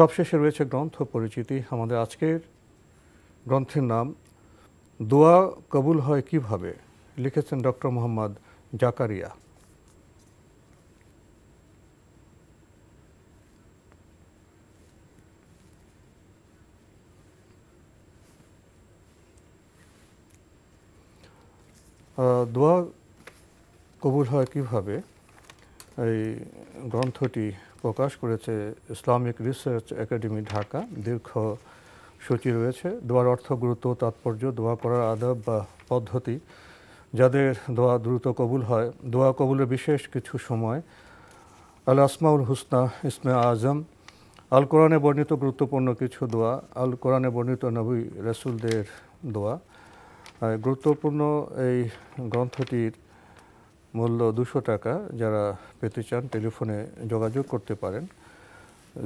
সবশেষে রয়েছে গ্রন্থ পরিচিতি। আমাদের আজকের গ্রন্থের নাম দোয়া কবুল হয় কিভাবে, লিখেছেন ডক্টর মোহাম্মদ জাকারিয়া। দোয়া কবুল হয় কিভাবে, এই গ্রন্থটি প্রকাশ করেছে ইসলামিক রিসার্চ একাডেমি ঢাকা। দীর্ঘ সূচি রয়েছে। দোয়ার অর্থ, গুরুত্ব, তাৎপর্য, দোয়া করার আদব বা পদ্ধতি, যাদের দোয়া দ্রুত কবুল হয়, দোয়া কবুলের বিশেষ কিছু সময়, আল আসমাউল হুসনা, ইসমে আজম, আল কোরআনে বর্ণিত গুরুত্বপূর্ণ কিছু দোয়া, আল কোরআনে বর্ণিত নবী রাসূলদের দোয়া। গুরুত্বপূর্ণ এই গ্রন্থটির মূল্য 200 টাকা। যারা পেতে চান টেলিফোনে যোগাযোগ করতে পারেন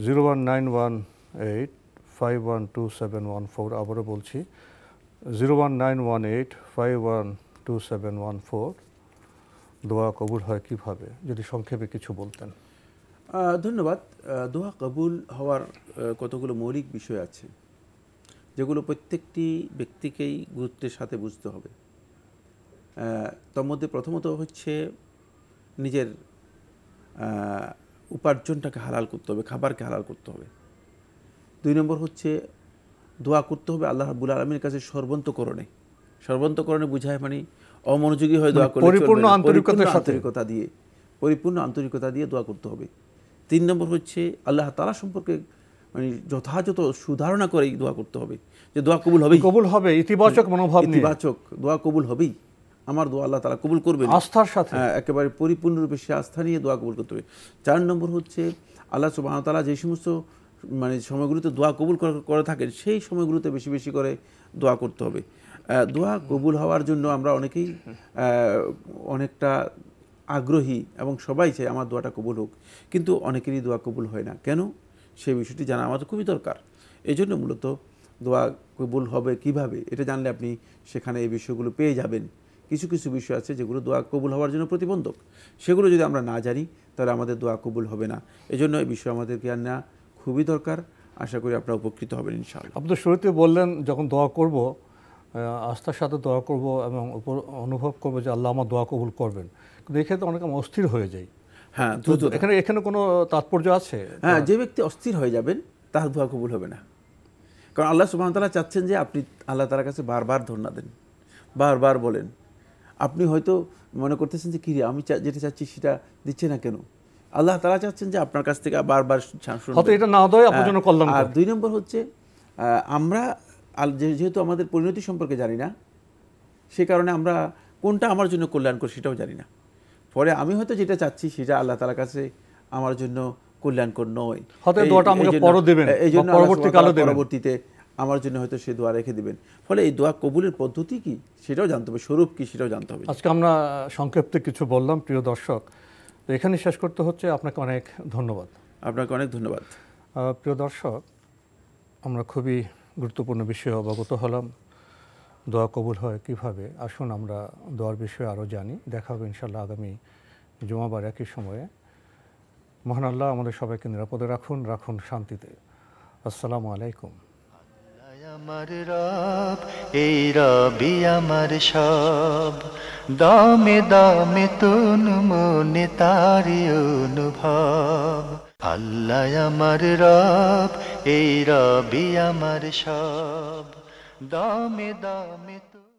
01918512714। আবারও বলছি 01918512714। দোয়া কবুল হয় কিভাবে, যদি সংক্ষেপে কিছু বলতেন। ধন্যবাদ। দোয়া কবুল হওয়ার কতগুলো মৌলিক বিষয় আছে, যেগুলো প্রত্যেকটি ব্যক্তিকেই গুরুত্বের সাথে বুঝতে হবে। তার মধ্যে প্রথমত হচ্ছে নিজের উপার্জনটাকে হালাল করতে হবে, খাবারকে হালাল করতে হবে। 2 নম্বর হচ্ছে দোয়া করতে হবে আল্লাহ রাব্বুল আলামিনের কাছে সর্বান্তকরণে। সর্বান্তকরণে বুঝায় মানে অমনোযোগী হয়ে দোয়া করলে পরিপূর্ণ আন্তরিকতা দিয়ে দোয়া করতে হবে। 3 নম্বর হচ্ছে আল্লাহ তাআলা সম্পর্কে মানে যথাযথ সুধারণা করেই দোয়া করতে হবে, যে দোয়া কবুল হবে, ইতিবাচক মনোভাব নিয়ে, ইতিবাচক দোয়া কবুল হবেই, আমার দোয়া আল্লাহ তাআলা কবুল করবেন, আস্থার সাথে, একেবারে পরিপূর্ণরূপে সে আস্থা নিয়ে দোয়া কবুল করতে হবে। 4 নম্বর হচ্ছে আল্লাহ সুবহানাহু ওয়া তাআলা যে সমস্ত মানে সময়গুলোতে দোয়া কবুল করে থাকেন, সেই সময়গুলোতে বেশি বেশি করে দোয়া করতে হবে। দোয়া কবুল হওয়ার জন্য আমরা অনেকেই অনেকটা আগ্রহী এবং সবাই চাই আমার দোয়াটা কবুল হোক, কিন্তু অনেকেরই দোয়া কবুল হয় না। কেন, সেই বিষয়টি জানা আমাদের খুবই দরকার। এই জন্য মূলত দোয়া কবুল হবে কিভাবে, এটা জানলে আপনি সেখানে এই বিষয়গুলো পেয়ে যাবেন। কিছু কিছু বিষয় আছে যেগুলো দোয়া কবুল হওয়ার জন্য প্রতিবন্ধক, সেগুলো যদি আমরা না জানি তাহলে আমাদের দোয়া কবুল হবে না। এই জন্য এই বিষয়ে আমাদের জ্ঞান নেওয়া খুবই দরকার। আশা করি আপনারা উপকৃত হবেন ইনশাআল্লাহ। আপনি শুরুতে বললেন যখন দোয়া করব আস্থার সাথে দোয়া করব এবং অনুভব করবো যে আল্লাহ আমার দোয়া কবুল করবেন, কিন্তু এক্ষেত্রে অনেক অস্থির হয়ে যাই। হ্যাঁ, এখানে কোনো তাৎপর্য আছে? হ্যাঁ, যে ব্যক্তি অস্থির হয়ে যাবেন তার দোয়া কবুল হবে না। কারণ আল্লাহ সুবহানাহু ওয়া তাআলা চাচ্ছেন যে আপনি আল্লাহ তাআলার কাছে বারবার ধন্যবাদ দেন, বারবার বলেন। আপনি হয়তো মনে করতেছেন যে কি রে, আমি যেটা চাচ্ছি সেটা দিচ্ছে না কেন। আল্লাহ তাআলা চাচ্ছেন যে আপনার কাছ থেকে বারবার শুনবেন, এটা না দেয় আপনার জন্য কল্যাণ। আর 2 নম্বর হচ্ছে আমরা যেহেতু আমাদের পরিণতি সম্পর্কে জানি না, সে কারণে আমরা কোনটা আমার জন্য কল্যাণকর সেটাও জানি না। পরে আমি হয়তো যেটা চাচ্ছি সেটা আল্লাহ তাআলার কাছে আমার জন্য কল্যাণকর নয়, এই জন্য পরবর্তীতে আমার জন্য হয়তো সে দোয়া রেখে দিবেন। ফলে এই দোয়া কবুলের পদ্ধতি কি সেটাও জানতে হবে, স্বরূপ কি সেটাও জানতে হবে। আজকে আমরা সংক্ষেপে কিছু বললাম। প্রিয় দর্শক, তো এখানে শেষ করতে হচ্ছে। আপনাকে অনেক ধন্যবাদ। আপনাকে অনেক ধন্যবাদ। প্রিয় দর্শক, আমরা খুবই গুরুত্বপূর্ণ বিষয়ে অবগত হলাম। দোয়া কবুল হয় কিভাবে, আসুন আমরা দোয়ার বিষয়ে আরও জানি। দেখা হবে ইনশাআল্লাহ আগামী জুমাবার একই সময়ে। মহান আল্লাহ আমাদের সবাইকে নিরাপদে রাখুন শান্তিতে। আসসালামু আলাইকুম। আমার রব, এই রবি আমার সব, দামে দামে তুন মনে তারি অনুভব। আল্লাহ আমার রব, এই রবি আমার সব, দামে দামে তুন।